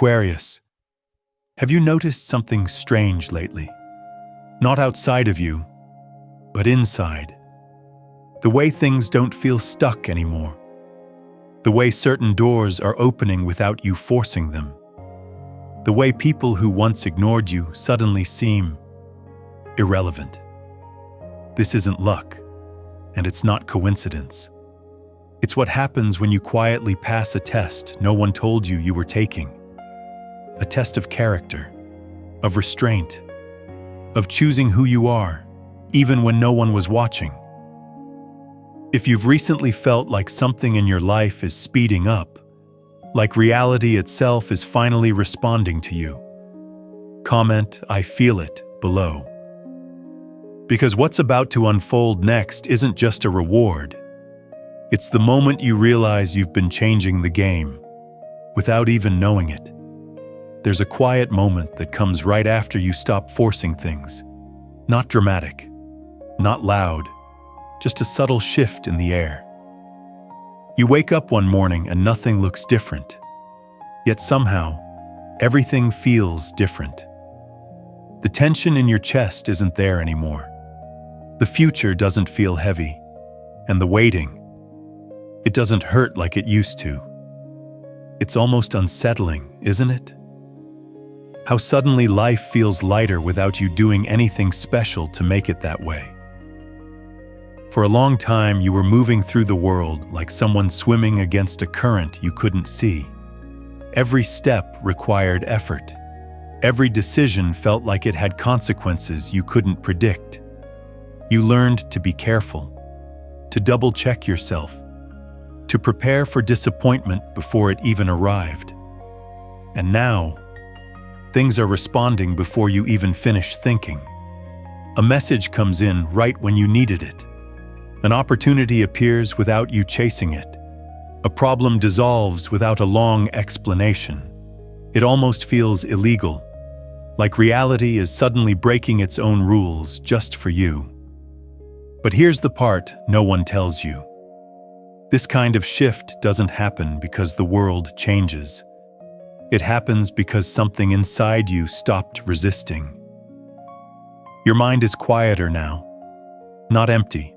Aquarius, have you noticed something strange lately? Not outside of you, but inside. The way things don't feel stuck anymore. The way certain doors are opening without you forcing them. The way people who once ignored you suddenly seem irrelevant. This isn't luck, and it's not coincidence. It's what happens when you quietly pass a test no one told you you were taking. A test of character, of restraint, of choosing who you are, even when no one was watching. If you've recently felt like something in your life is speeding up, like reality itself is finally responding to you, comment "I feel it" below. Because what's about to unfold next isn't just a reward. It's the moment you realize you've been changing the game, without even knowing it. There's a quiet moment that comes right after you stop forcing things. Not dramatic, not loud, just a subtle shift in the air. You wake up one morning and nothing looks different. Yet somehow, everything feels different. The tension in your chest isn't there anymore. The future doesn't feel heavy. And the waiting, it doesn't hurt like it used to. It's almost unsettling, isn't it? How suddenly life feels lighter without you doing anything special to make it that way. For a long time, you were moving through the world like someone swimming against a current you couldn't see. Every step required effort. Every decision felt like it had consequences you couldn't predict. You learned to be careful, to double-check yourself, to prepare for disappointment before it even arrived. And now, things are responding before you even finish thinking. A message comes in right when you needed it. An opportunity appears without you chasing it. A problem dissolves without a long explanation. It almost feels illegal, like reality is suddenly breaking its own rules just for you. But here's the part no one tells you. This kind of shift doesn't happen because the world changes. It happens because something inside you stopped resisting. Your mind is quieter now, not empty,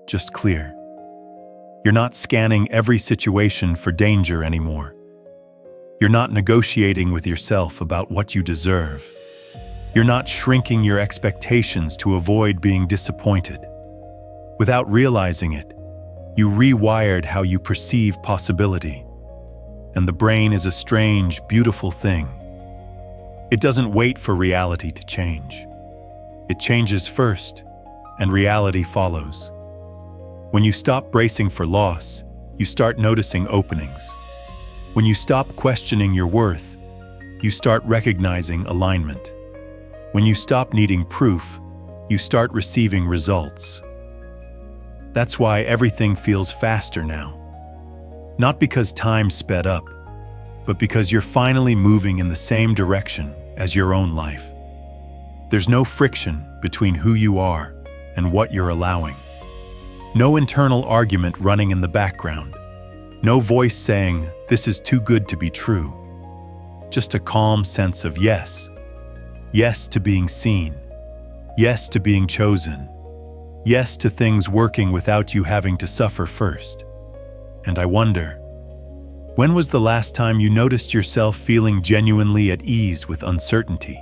just clear. You're not scanning every situation for danger anymore. You're not negotiating with yourself about what you deserve. You're not shrinking your expectations to avoid being disappointed. Without realizing it, you rewired how you perceive possibility. And the brain is a strange, beautiful thing. It doesn't wait for reality to change. It changes first, and reality follows. When you stop bracing for loss, you start noticing openings. When you stop questioning your worth, you start recognizing alignment. When you stop needing proof, you start receiving results. That's why everything feels faster now. Not because time sped up, but because you're finally moving in the same direction as your own life. There's no friction between who you are and what you're allowing. No internal argument running in the background. No voice saying, "This is too good to be true." Just a calm sense of yes. Yes to being seen. Yes to being chosen. Yes to things working without you having to suffer first. And I wonder, when was the last time you noticed yourself feeling genuinely at ease with uncertainty?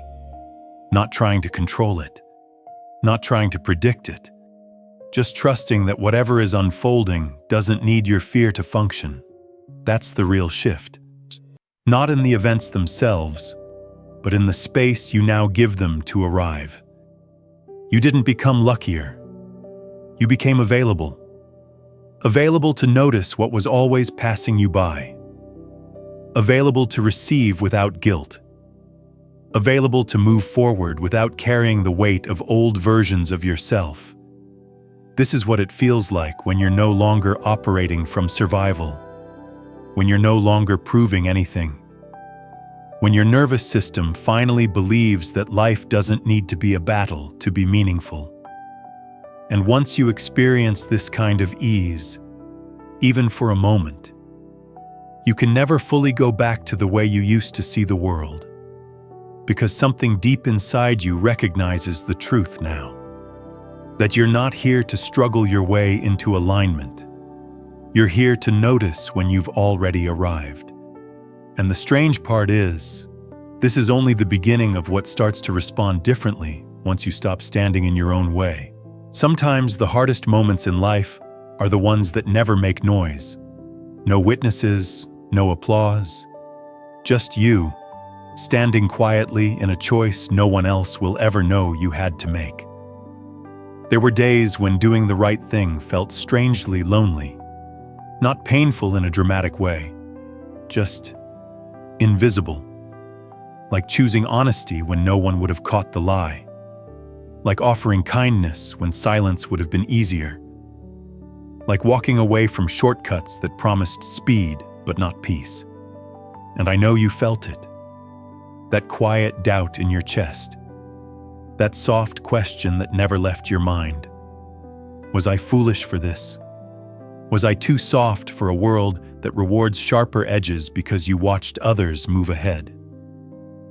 Not trying to control it, not trying to predict it, just trusting that whatever is unfolding doesn't need your fear to function. That's the real shift. Not in the events themselves, but in the space you now give them to arrive. You didn't become luckier. You became available. Available to notice what was always passing you by. Available to receive without guilt. Available to move forward without carrying the weight of old versions of yourself. This is what it feels like when you're no longer operating from survival. When you're no longer proving anything. When your nervous system finally believes that life doesn't need to be a battle to be meaningful. And once you experience this kind of ease, even for a moment, You can never fully go back to the way you used to see the world, because something deep inside you recognizes the truth now. That you're not here to struggle your way into alignment. You're here to notice when you've already arrived. And the strange part is, this is only the beginning of what starts to respond differently once you stop standing in your own way. Sometimes the hardest moments in life are the ones that never make noise. No witnesses, no applause. Just you, standing quietly in a choice no one else will ever know you had to make. There were days when doing the right thing felt strangely lonely. Not painful in a dramatic way, just invisible. Like choosing honesty when no one would have caught the lie. Like offering kindness when silence would have been easier. Like walking away from shortcuts that promised speed but not peace. And I know you felt it. That quiet doubt in your chest. That soft question that never left your mind. Was I foolish for this? Was I too soft for a world that rewards sharper edges because you watched others move ahead?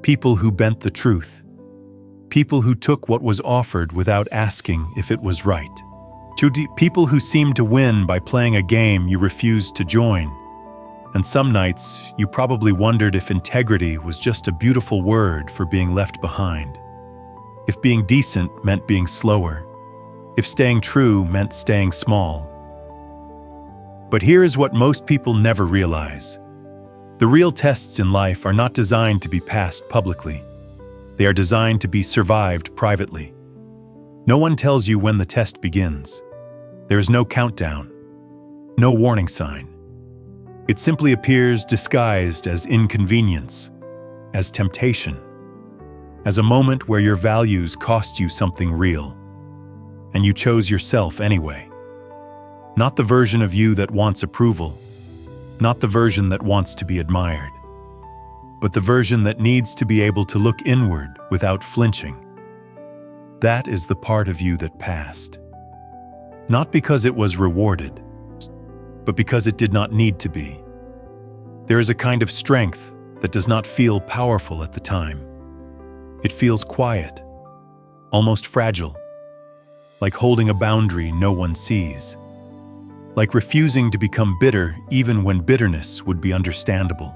People who bent the truth. People who took what was offered without asking if it was right. People who seemed to win by playing a game you refused to join. And some nights, you probably wondered if integrity was just a beautiful word for being left behind. If being decent meant being slower. If staying true meant staying small. But here is what most people never realize. The real tests in life are not designed to be passed publicly. They are designed to be survived privately. No one tells you when the test begins. There is no countdown, no warning sign. It simply appears disguised as inconvenience, as temptation, as a moment where your values cost you something real, and you chose yourself anyway. Not the version of you that wants approval, not the version that wants to be admired, but the version that needs to be able to look inward without flinching. That is the part of you that passed. Not because it was rewarded, but because it did not need to be. There is a kind of strength that does not feel powerful at the time. It feels quiet, almost fragile, like holding a boundary no one sees. Like refusing to become bitter even when bitterness would be understandable.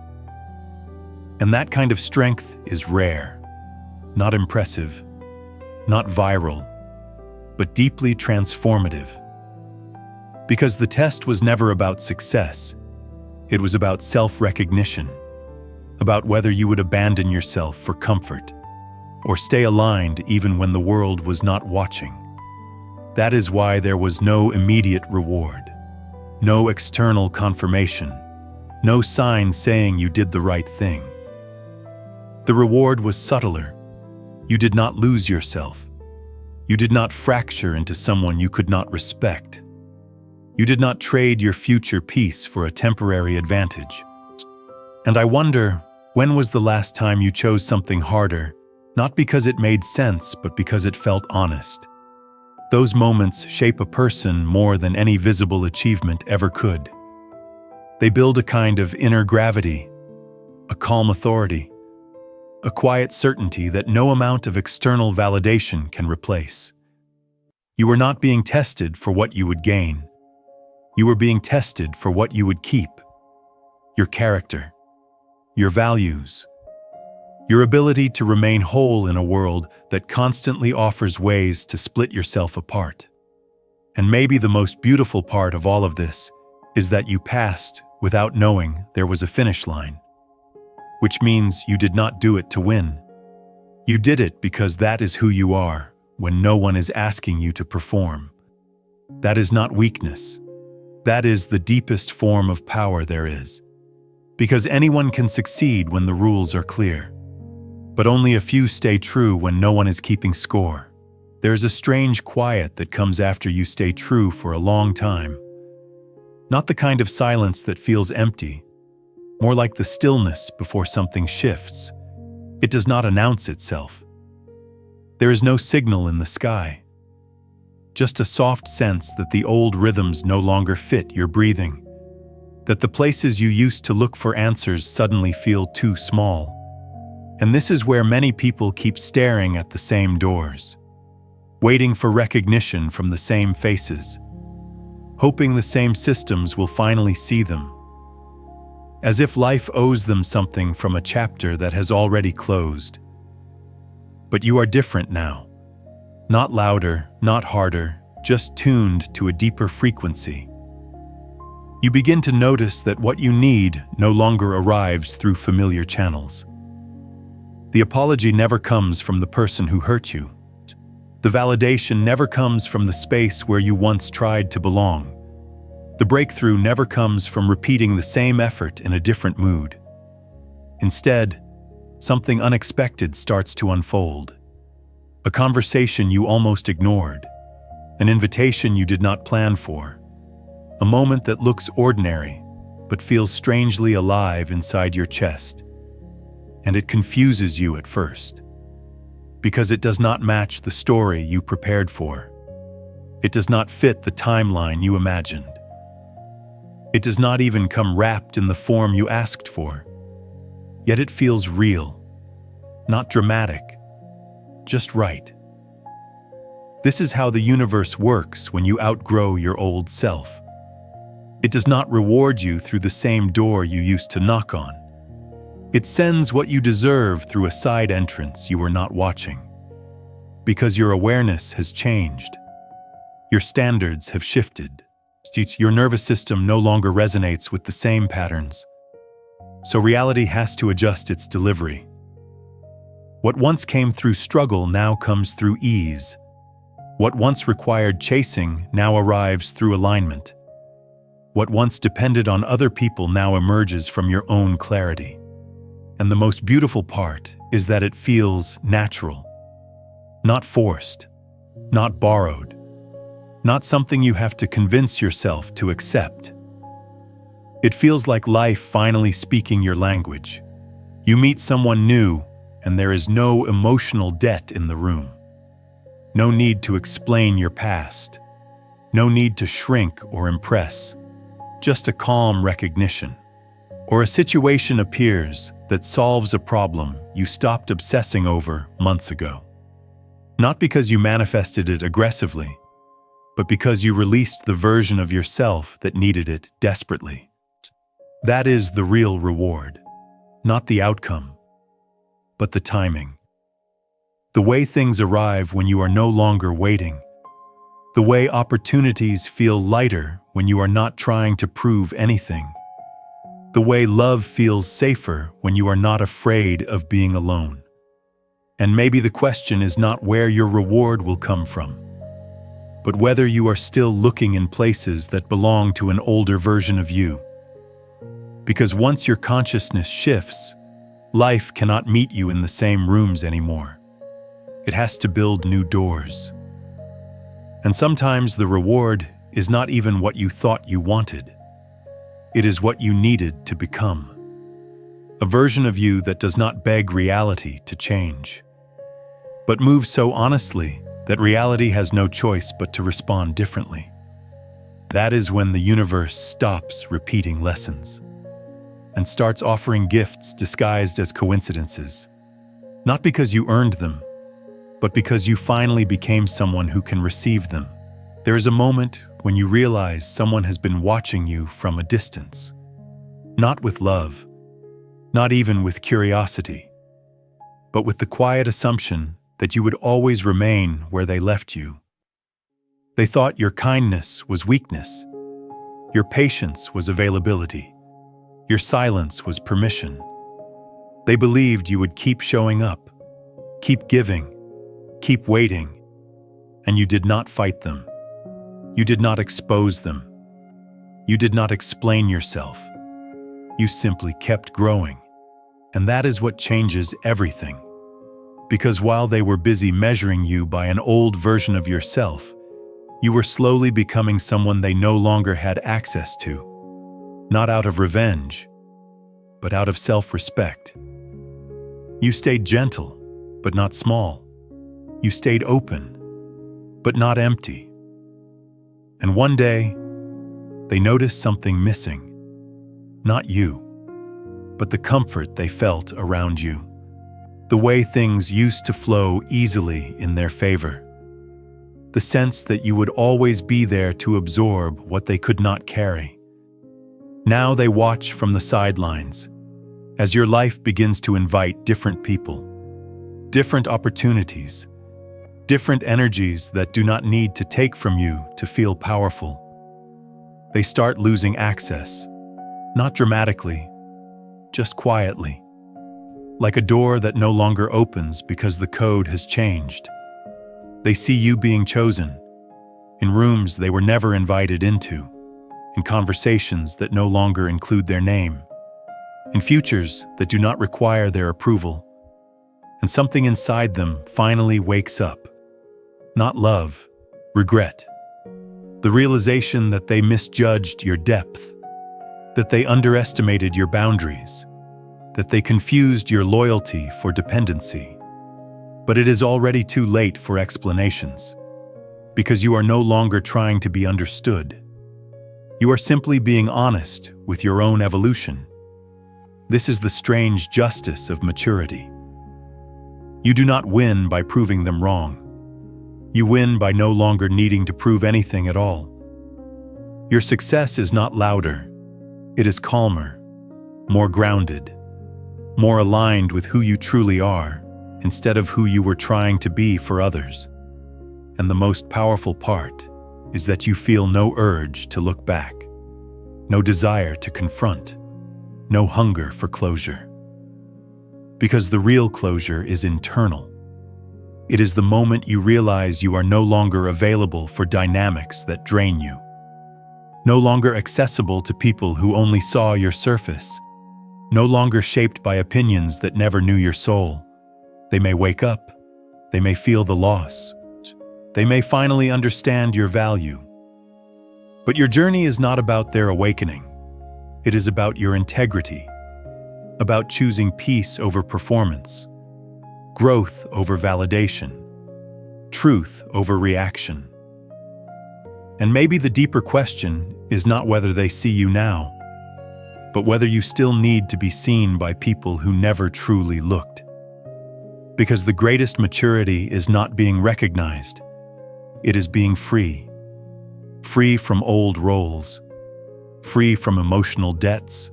And that kind of strength is rare, not impressive, not viral, but deeply transformative. Because the test was never about success, it was about self-recognition, about whether you would abandon yourself for comfort, or stay aligned even when the world was not watching. That is why there was no immediate reward. No external confirmation, no sign saying you did the right thing. The reward was subtler. You did not lose yourself. You did not fracture into someone you could not respect. You did not trade your future peace for a temporary advantage. And I wonder, when was the last time you chose something harder, not because it made sense, but because it felt honest? Those moments shape a person more than any visible achievement ever could. They build a kind of inner gravity, a calm authority, a quiet certainty that no amount of external validation can replace. You were not being tested for what you would gain. You were being tested for what you would keep. Your character, your values, your ability to remain whole in a world that constantly offers ways to split yourself apart. And maybe the most beautiful part of all of this is that you passed without knowing there was a finish line. Which means you did not do it to win. You did it because that is who you are when no one is asking you to perform. That is not weakness. That is the deepest form of power there is. Because anyone can succeed when the rules are clear. But only a few stay true when no one is keeping score. There is a strange quiet that comes after you stay true for a long time. Not the kind of silence that feels empty, more like the stillness before something shifts. It does not announce itself. There is no signal in the sky. Just a soft sense that the old rhythms no longer fit your breathing, That the places you used to look for answers suddenly feel too small. And this is where many people keep staring at the same doors, waiting for recognition from the same faces, hoping the same systems will finally see them, as if life owes them something from a chapter that has already closed. But you are different now. Not louder, not harder, just tuned to a deeper frequency. You begin to notice that what you need no longer arrives through familiar channels. The apology never comes from the person who hurt you. The validation never comes from the space where you once tried to belong. The breakthrough never comes from repeating the same effort in a different mood. Instead, something unexpected starts to unfold. A conversation you almost ignored, an invitation you did not plan for, a moment that looks ordinary but feels strangely alive inside your chest. And it confuses you at first, because it does not match the story you prepared for. It does not fit the timeline you imagined. It does not even come wrapped in the form you asked for. Yet it feels real, not dramatic, just right. This is how the universe works when you outgrow your old self. It does not reward you through the same door you used to knock on. It sends what you deserve through a side entrance you were not watching. Because your awareness has changed. Your standards have shifted. Your nervous system no longer resonates with the same patterns. So reality has to adjust its delivery. What once came through struggle now comes through ease. What once required chasing now arrives through alignment. What once depended on other people now emerges from your own clarity. And the most beautiful part is that it feels natural. Not forced, not borrowed, not something you have to convince yourself to accept. It feels like life finally speaking your language. You meet someone new, and there is no emotional debt in the room. No need to explain your past. No need to shrink or impress. Just a calm recognition. Or a situation appears that solves a problem you stopped obsessing over months ago. Not because you manifested it aggressively, but because you released the version of yourself that needed it desperately. That is the real reward, not the outcome, but the timing. The way things arrive when you are no longer waiting. The way opportunities feel lighter when you are not trying to prove anything. The way love feels safer when you are not afraid of being alone. And maybe the question is not where your reward will come from, but whether you are still looking in places that belong to an older version of you. Because once your consciousness shifts, life cannot meet you in the same rooms anymore. It has to build new doors. And sometimes the reward is not even what you thought you wanted. It is what you needed to become. A version of you that does not beg reality to change, but moves so honestly that reality has no choice but to respond differently. That is when the universe stops repeating lessons and starts offering gifts disguised as coincidences. Not because you earned them, but because you finally became someone who can receive them. There is a moment when you realize someone has been watching you from a distance. Not with love, not even with curiosity, but with the quiet assumption that you would always remain where they left you. They thought your kindness was weakness, your patience was availability, your silence was permission. They believed you would keep showing up, keep giving, keep waiting, and you did not fight them. You did not expose them. You did not explain yourself. You simply kept growing. And that is what changes everything. Because while they were busy measuring you by an old version of yourself, you were slowly becoming someone they no longer had access to. Not out of revenge, but out of self-respect. You stayed gentle, but not small. You stayed open, but not empty. And one day, they noticed something missing. not you, but the comfort they felt around you, the way things used to flow easily in their favor, the sense that you would always be there to absorb what they could not carry. Now they watch from the sidelines, as your life begins to invite different people, different opportunities, different energies that do not need to take from you to feel powerful. They start losing access, not dramatically, just quietly, like a door that no longer opens because the code has changed. They see you being chosen, in rooms they were never invited into, in conversations that no longer include their name, in futures that do not require their approval, and something inside them finally wakes up. Not love, regret. The realization that they misjudged your depth, that they underestimated your boundaries, that they confused your loyalty for dependency. But it is already too late for explanations, because you are no longer trying to be understood. You are simply being honest with your own evolution. This is the strange justice of maturity. You do not win by proving them wrong. You win by no longer needing to prove anything at all. Your success is not louder. It is calmer, more grounded, more aligned with who you truly are, instead of who you were trying to be for others. And the most powerful part is that you feel no urge to look back, no desire to confront, no hunger for closure. Because the real closure is internal. It is the moment you realize you are no longer available for dynamics that drain you, no longer accessible to people who only saw your surface, no longer shaped by opinions that never knew your soul. They may wake up, they may feel the loss, they may finally understand your value. But your journey is not about their awakening. It is about your integrity, about choosing peace over performance, growth over validation, truth over reaction. And maybe the deeper question is not whether they see you now, but whether you still need to be seen by people who never truly looked. Because the greatest maturity is not being recognized, it is being free. Free from old roles, free from emotional debts,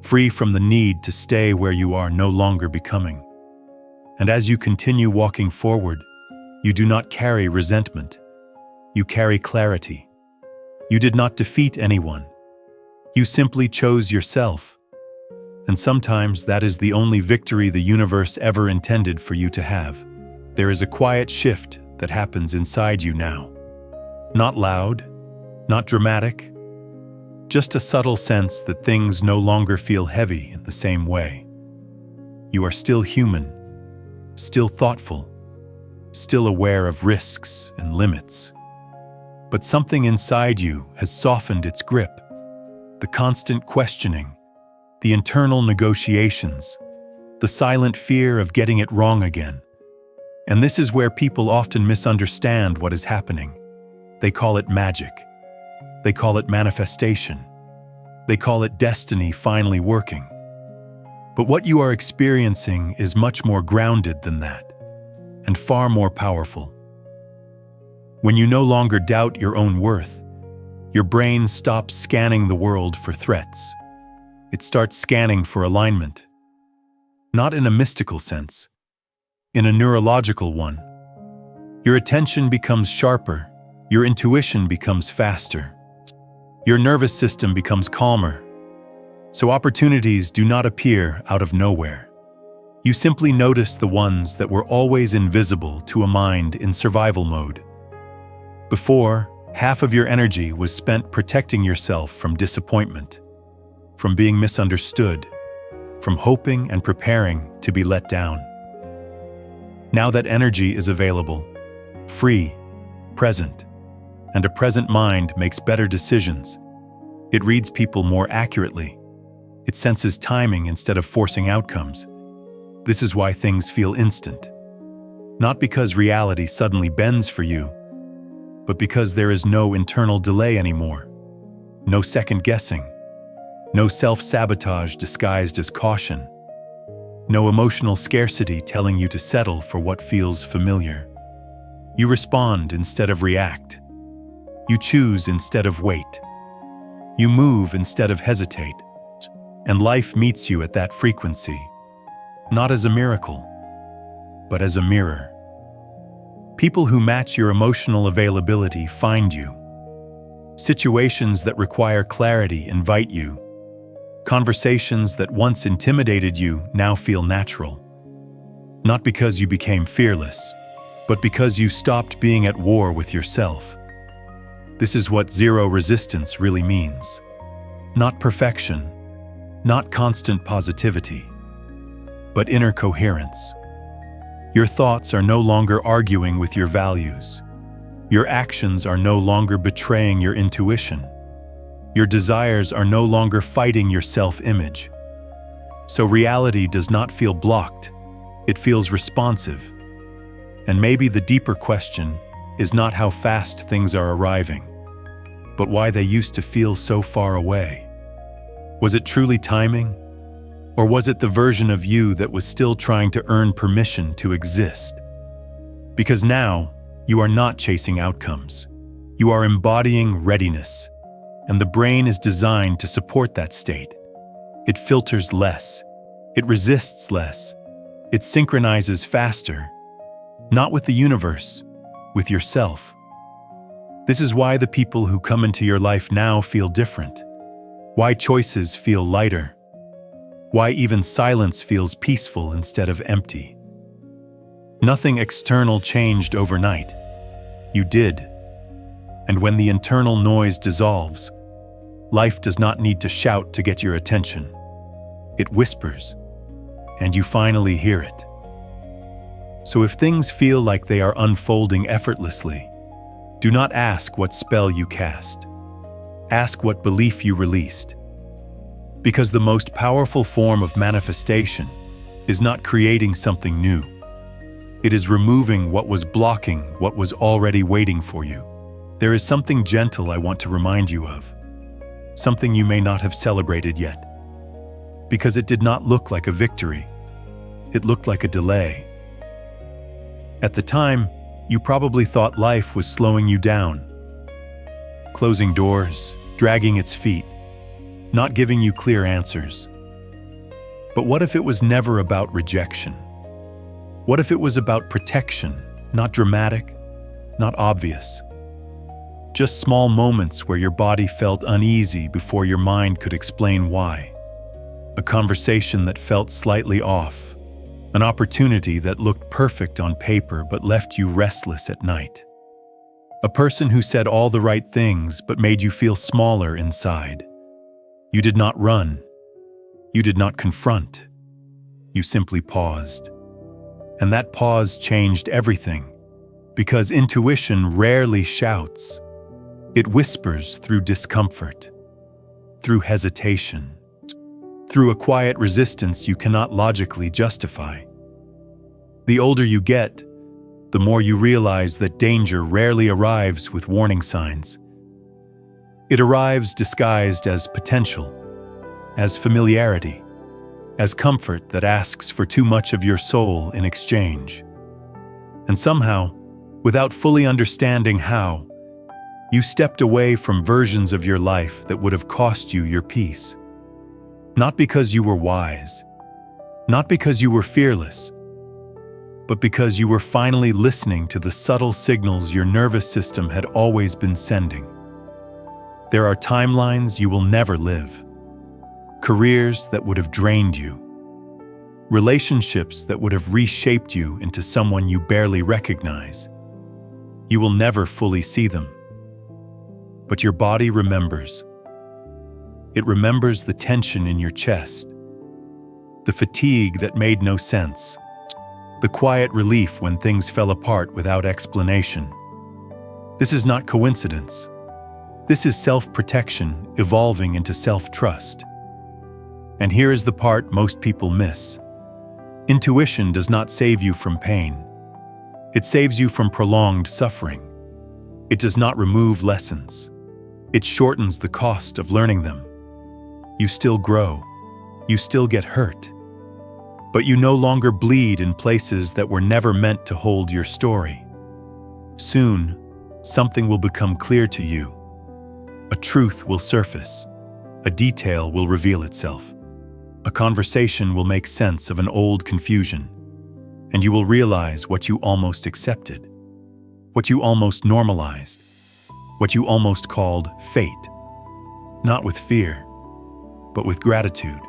free from the need to stay where you are no longer becoming. And as you continue walking forward, you do not carry resentment. You carry clarity. You did not defeat anyone. You simply chose yourself. And sometimes that is the only victory the universe ever intended for you to have. There is a quiet shift that happens inside you now. Not loud, not dramatic, just a subtle sense that things no longer feel heavy in the same way. You are still human, still thoughtful, still aware of risks and limits. But something inside you has softened its grip. The constant questioning, the internal negotiations, the silent fear of getting it wrong again. And this is where people often misunderstand what is happening. They call it magic. They call it manifestation. They call it destiny finally working. But what you are experiencing is much more grounded than that, and far more powerful. When you no longer doubt your own worth, your brain stops scanning the world for threats. It starts scanning for alignment. Not in a mystical sense, in a neurological one. Your attention becomes sharper, your intuition becomes faster, your nervous system becomes calmer. So opportunities do not appear out of nowhere. You simply notice the ones that were always invisible to a mind in survival mode. Before, half of your energy was spent protecting yourself from disappointment, from being misunderstood, from hoping and preparing to be let down. Now that energy is available, free, present, and a present mind makes better decisions. It reads people more accurately. It senses timing instead of forcing outcomes. This is why things feel instant. Not because reality suddenly bends for you, but because there is no internal delay anymore. No second guessing. No self-sabotage disguised as caution. No emotional scarcity telling you to settle for what feels familiar. You respond instead of react. You choose instead of wait. You move instead of hesitate. And life meets you at that frequency, not as a miracle, but as a mirror. People who match your emotional availability find you. Situations that require clarity invite you. Conversations that once intimidated you now feel natural. Not because you became fearless, but because you stopped being at war with yourself. This is what zero resistance really means. Not perfection, not constant positivity, but inner coherence. Your thoughts are no longer arguing with your values. Your actions are no longer betraying your intuition. Your desires are no longer fighting your self-image. So reality does not feel blocked, it feels responsive. And maybe the deeper question is not how fast things are arriving, but why they used to feel so far away. Was it truly timing? Or was it the version of you that was still trying to earn permission to exist? Because now, you are not chasing outcomes. You are embodying readiness, and the brain is designed to support that state. It filters less. It resists less. It synchronizes faster. Not with the universe, with yourself. This is why the people who come into your life now feel different. Why choices feel lighter. Why even silence feels peaceful instead of empty. Nothing external changed overnight. You did. And when the internal noise dissolves, life does not need to shout to get your attention. It whispers, and you finally hear it. So if things feel like they are unfolding effortlessly, do not ask what spell you cast. Ask what belief you released. Because the most powerful form of manifestation is not creating something new. It is removing what was blocking what was already waiting for you. There is something gentle I want to remind you of. Something you may not have celebrated yet. Because it did not look like a victory. It looked like a delay. At the time, you probably thought life was slowing you down. Closing doors, dragging its feet, not giving you clear answers. But what if it was never about rejection? What if it was about protection, not dramatic, not obvious? Just small moments where your body felt uneasy before your mind could explain why. A conversation that felt slightly off. An opportunity that looked perfect on paper but left you restless at night. A person who said all the right things but made you feel smaller inside. You did not run. You did not confront. You simply paused. And that pause changed everything, because intuition rarely shouts. It whispers through discomfort, through hesitation, through a quiet resistance you cannot logically justify. The older you get, the more you realize that danger rarely arrives with warning signs. It arrives disguised as potential, as familiarity, as comfort that asks for too much of your soul in exchange. And somehow, without fully understanding how, you stepped away from versions of your life that would have cost you your peace. Not because you were wise, not because you were fearless, but because you were finally listening to the subtle signals your nervous system had always been sending. There are timelines you will never live, careers that would have drained you, relationships that would have reshaped you into someone you barely recognize. You will never fully see them, but your body remembers. It remembers the tension in your chest, the fatigue that made no sense, the quiet relief when things fell apart without explanation. This is not coincidence. This is self-protection evolving into self-trust. And here is the part most people miss. Intuition does not save you from pain. It saves you from prolonged suffering. It does not remove lessons. It shortens the cost of learning them. You still grow. You still get hurt. But you no longer bleed in places that were never meant to hold your story. Soon, something will become clear to you. A truth will surface. A detail will reveal itself. A conversation will make sense of an old confusion. And you will realize what you almost accepted, what you almost normalized, what you almost called fate. Not with fear, but with gratitude.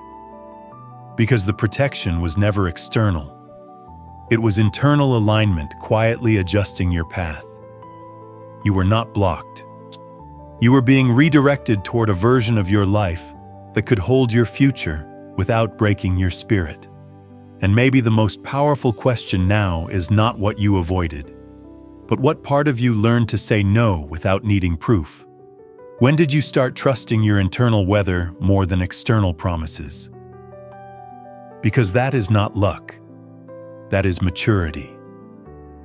Because the protection was never external. It was internal alignment quietly adjusting your path. You were not blocked. You were being redirected toward a version of your life that could hold your future without breaking your spirit. And maybe the most powerful question now is not what you avoided, but what part of you learned to say no without needing proof. When did you start trusting your internal weather more than external promises? Because that is not luck. That is maturity.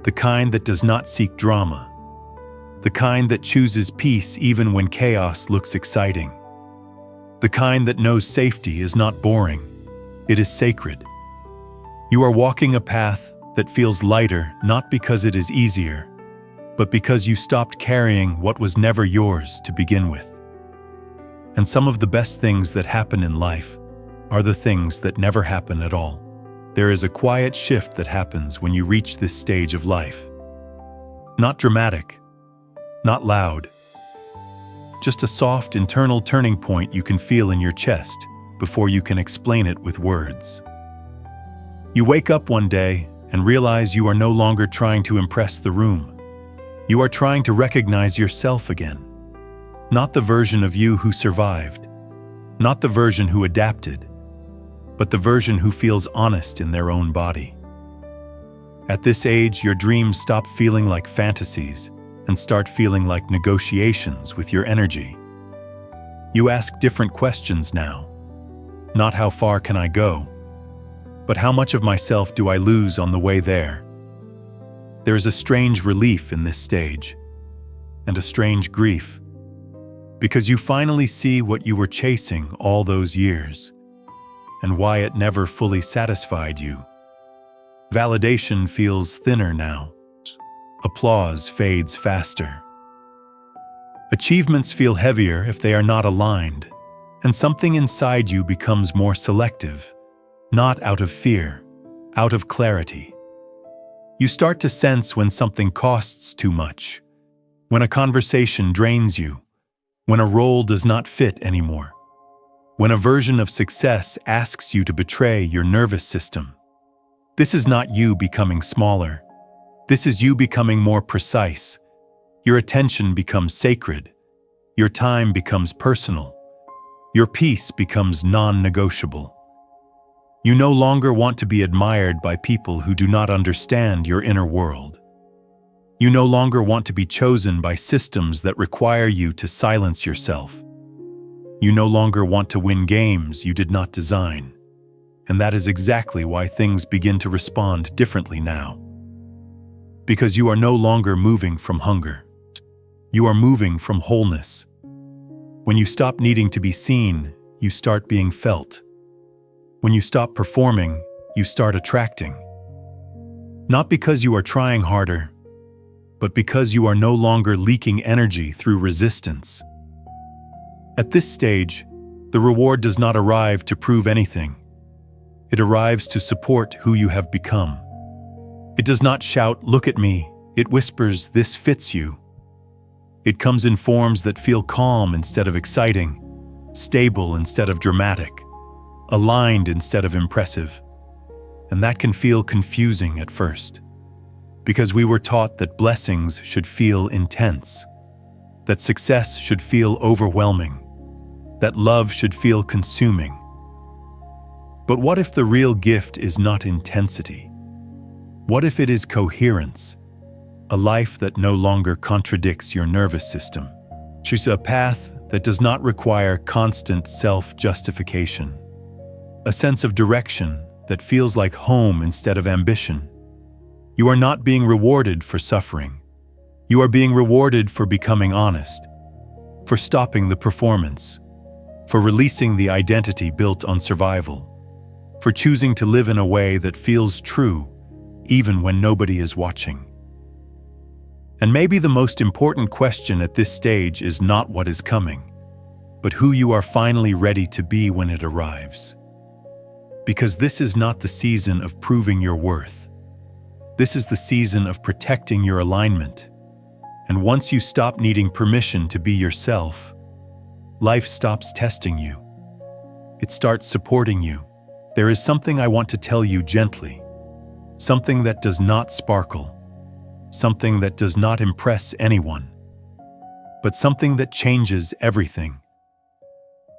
The kind that does not seek drama. The kind that chooses peace even when chaos looks exciting. The kind that knows safety is not boring. It is sacred. You are walking a path that feels lighter not because it is easier, but because you stopped carrying what was never yours to begin with. And some of the best things that happen in life are the things that never happen at all. There is a quiet shift that happens when you reach this stage of life. Not dramatic, not loud, just a soft internal turning point you can feel in your chest before you can explain it with words. You wake up one day and realize you are no longer trying to impress the room. You are trying to recognize yourself again. Not the version of you who survived, not the version who adapted, but the version who feels honest in their own body. At this age, your dreams stop feeling like fantasies and start feeling like negotiations with your energy. You ask different questions now. Not how far can I go, but how much of myself do I lose on the way there? There is a strange relief in this stage, and a strange grief, because you finally see what you were chasing all those years, and why it never fully satisfied you. Validation feels thinner now. Applause fades faster. Achievements feel heavier if they are not aligned, and something inside you becomes more selective, not out of fear, out of clarity. You start to sense when something costs too much, when a conversation drains you, when a role does not fit anymore, when a version of success asks you to betray your nervous system. This is not you becoming smaller. This is you becoming more precise. Your attention becomes sacred. Your time becomes personal. Your peace becomes non-negotiable. You no longer want to be admired by people who do not understand your inner world. You no longer want to be chosen by systems that require you to silence yourself. You no longer want to win games you did not design. And that is exactly why things begin to respond differently now. Because you are no longer moving from hunger. You are moving from wholeness. When you stop needing to be seen, you start being felt. When you stop performing, you start attracting. Not because you are trying harder, but because you are no longer leaking energy through resistance. At this stage, the reward does not arrive to prove anything. It arrives to support who you have become. It does not shout, "Look at me." It whispers, "This fits you." It comes in forms that feel calm instead of exciting, stable instead of dramatic, aligned instead of impressive. And that can feel confusing at first, because we were taught that blessings should feel intense, that success should feel overwhelming, that love should feel consuming. But what if the real gift is not intensity? What if it is coherence, a life that no longer contradicts your nervous system? She's a path that does not require constant self-justification, a sense of direction that feels like home instead of ambition. You are not being rewarded for suffering. You are being rewarded for becoming honest, for stopping the performance, for releasing the identity built on survival, for choosing to live in a way that feels true even when nobody is watching. And maybe the most important question at this stage is not what is coming, but who you are finally ready to be when it arrives. Because this is not the season of proving your worth. This is the season of protecting your alignment. And once you stop needing permission to be yourself, life stops testing you. It starts supporting you. There is something I want to tell you gently. Something that does not sparkle. Something that does not impress anyone. But something that changes everything.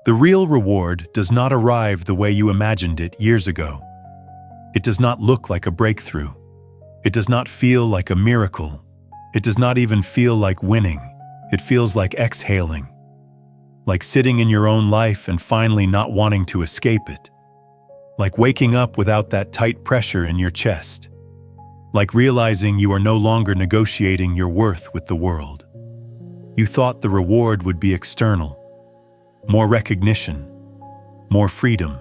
The real reward does not arrive the way you imagined it years ago. It does not look like a breakthrough. It does not feel like a miracle. It does not even feel like winning. It feels like exhaling. Like sitting in your own life and finally not wanting to escape it. Like waking up without that tight pressure in your chest. Like realizing you are no longer negotiating your worth with the world. You thought the reward would be external. More recognition. More freedom.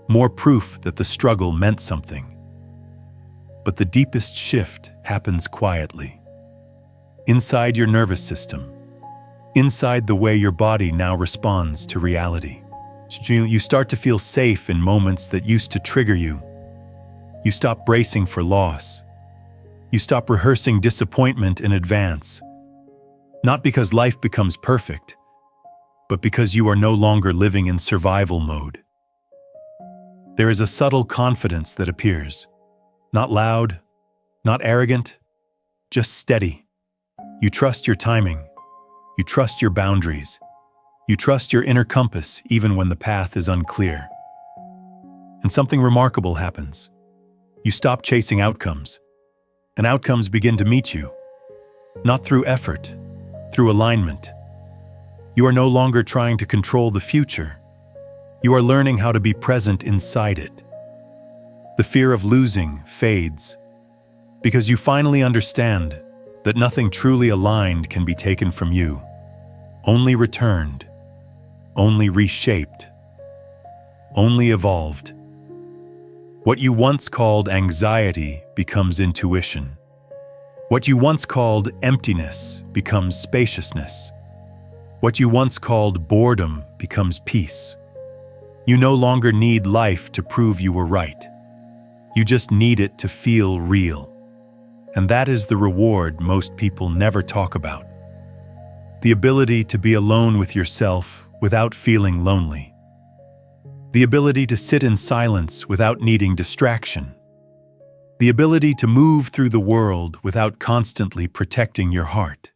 More proof that the struggle meant something. But the deepest shift happens quietly. Inside your nervous system. Inside the way your body now responds to reality. You start to feel safe in moments that used to trigger you. You stop bracing for loss. You stop rehearsing disappointment in advance. Not because life becomes perfect, but because you are no longer living in survival mode. There is a subtle confidence that appears. Not loud, not arrogant, just steady. You trust your timing. You trust your boundaries. You trust your inner compass even when the path is unclear. And something remarkable happens. You stop chasing outcomes, and outcomes begin to meet you. Not through effort, through alignment. You are no longer trying to control the future. You are learning how to be present inside it. The fear of losing fades, because you finally understand that nothing truly aligned can be taken from you, only returned, only reshaped, only evolved. What you once called anxiety becomes intuition. What you once called emptiness becomes spaciousness. What you once called boredom becomes peace. You no longer need life to prove you were right. You just need it to feel real. And that is the reward most people never talk about. The ability to be alone with yourself without feeling lonely. The ability to sit in silence without needing distraction. The ability to move through the world without constantly protecting your heart.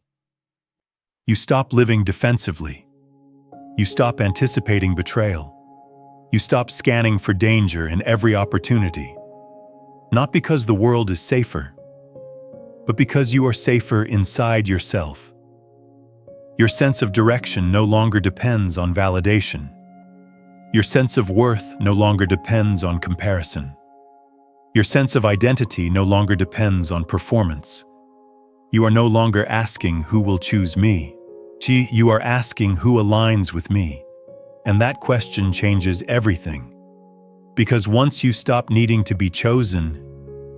You stop living defensively. You stop anticipating betrayal. You stop scanning for danger in every opportunity. Not because the world is safer, but because you are safer inside yourself. Your sense of direction no longer depends on validation. Your sense of worth no longer depends on comparison. Your sense of identity no longer depends on performance. You are no longer asking who will choose me. You are asking who aligns with me. And that question changes everything. Because once you stop needing to be chosen,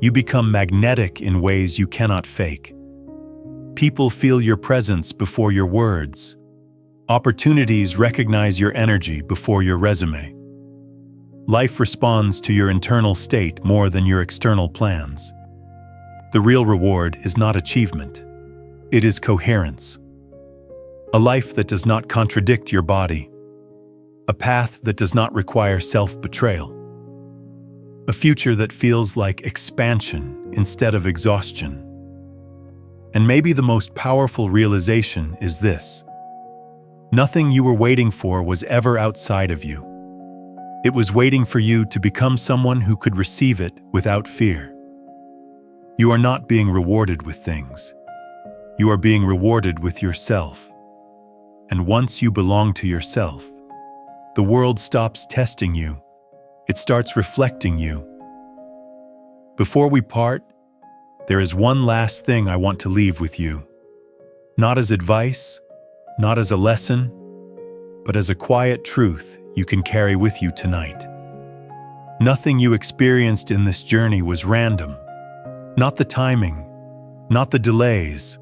you become magnetic in ways you cannot fake. People feel your presence before your words. Opportunities recognize your energy before your resume. Life responds to your internal state more than your external plans. The real reward is not achievement. It is coherence. A life that does not contradict your body. A path that does not require self-betrayal. A future that feels like expansion instead of exhaustion. And maybe the most powerful realization is this. Nothing you were waiting for was ever outside of you. It was waiting for you to become someone who could receive it without fear. You are not being rewarded with things. You are being rewarded with yourself. And once you belong to yourself, the world stops testing you. It starts reflecting you. Before we part, there is one last thing I want to leave with you. Not as advice, not as a lesson, but as a quiet truth you can carry with you tonight. Nothing you experienced in this journey was random. Not the timing, not the delays,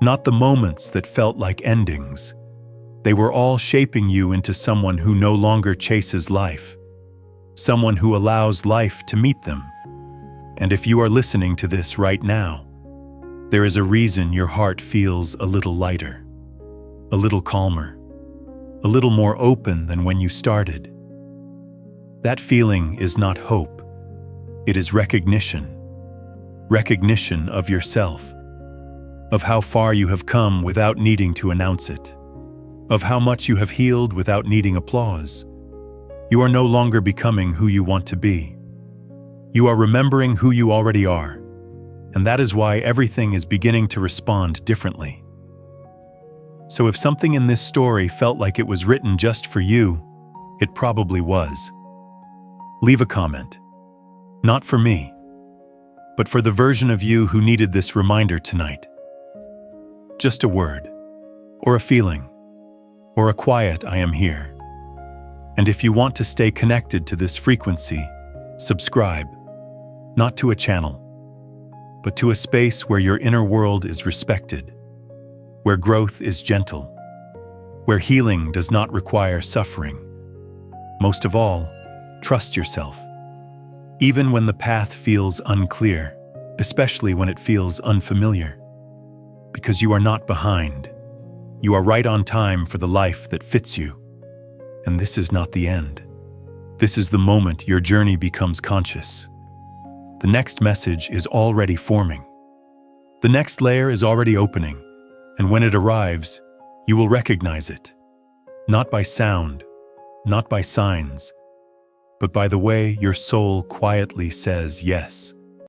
not the moments that felt like endings. They were all shaping you into someone who no longer chases life, someone who allows life to meet them. And if you are listening to this right now, there is a reason your heart feels a little lighter, a little calmer, a little more open than when you started. That feeling is not hope. It is recognition. Recognition of yourself, of how far you have come without needing to announce it, of how much you have healed without needing applause. You are no longer becoming who you want to be. You are remembering who you already are, and that is why everything is beginning to respond differently. So if something in this story felt like it was written just for you, it probably was. Leave a comment. Not for me, but for the version of you who needed this reminder tonight. Just a word, or a feeling, or a quiet "I am here." And if you want to stay connected to this frequency, subscribe, not to a channel, but to a space where your inner world is respected, where growth is gentle, where healing does not require suffering. Most of all, trust yourself. Even when the path feels unclear, especially when it feels unfamiliar, because you are not behind. You are right on time for the life that fits you. And this is not the end. This is the moment your journey becomes conscious. The next message is already forming. The next layer is already opening, and when it arrives, you will recognize it. Not by sound, not by signs, but by the way your soul quietly says yes.